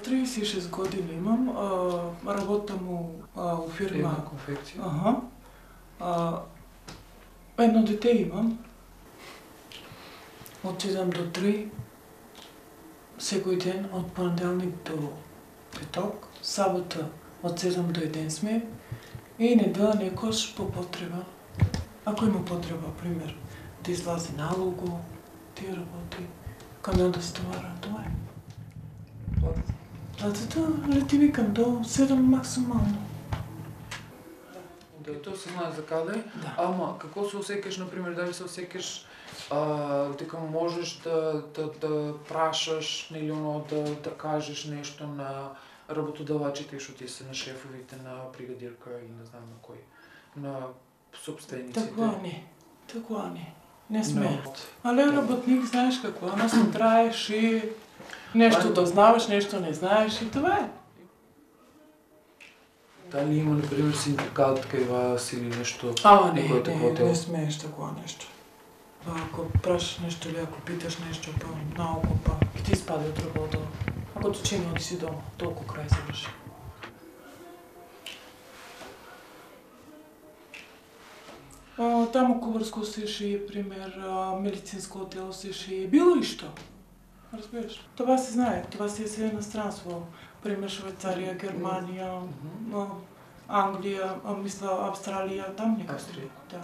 36 години имам. Работам у фирма. Една конфекция. Едно дете имам. От 7 до 3. Секој ден од понеделник до петок. Сабота од 7 до 1 сме. И недела некош по потреба. Ако има потреба, пример, да излази налого, тие работи, камион да се товара, тоа е. Платата, ти викам, до 7 максимално. Да, тоа се знае за каде. Да. Ама, како се осекаш, например, дали се осекаш дека можеш да прашаш, нели оно, да кажеш нешто на работодавачите, што ти се на шефовите, на бригадирка и не знам на кој, на собствениците. Такова не. Не смеат. Але работник, знаеш какво, нас не траеш и нещо да знаеш, нещо не знаеш и това е. Дали има, например, синдикат кај вас или нешто? Не смееш такова нещо. Ако прашаш нещо или ако питаш нещо по-малко, и ти спади от работа. Ако ти чини, оди си дома, толкова край завърши. Там куварско се шие, пример, медицинско отдело се шие, било и што. Разбираш? Това се знае, това си е се иностранство. Пример, Швейцария, Германия, Англия, мисля, Австралия, там некъде. Австрия. Да.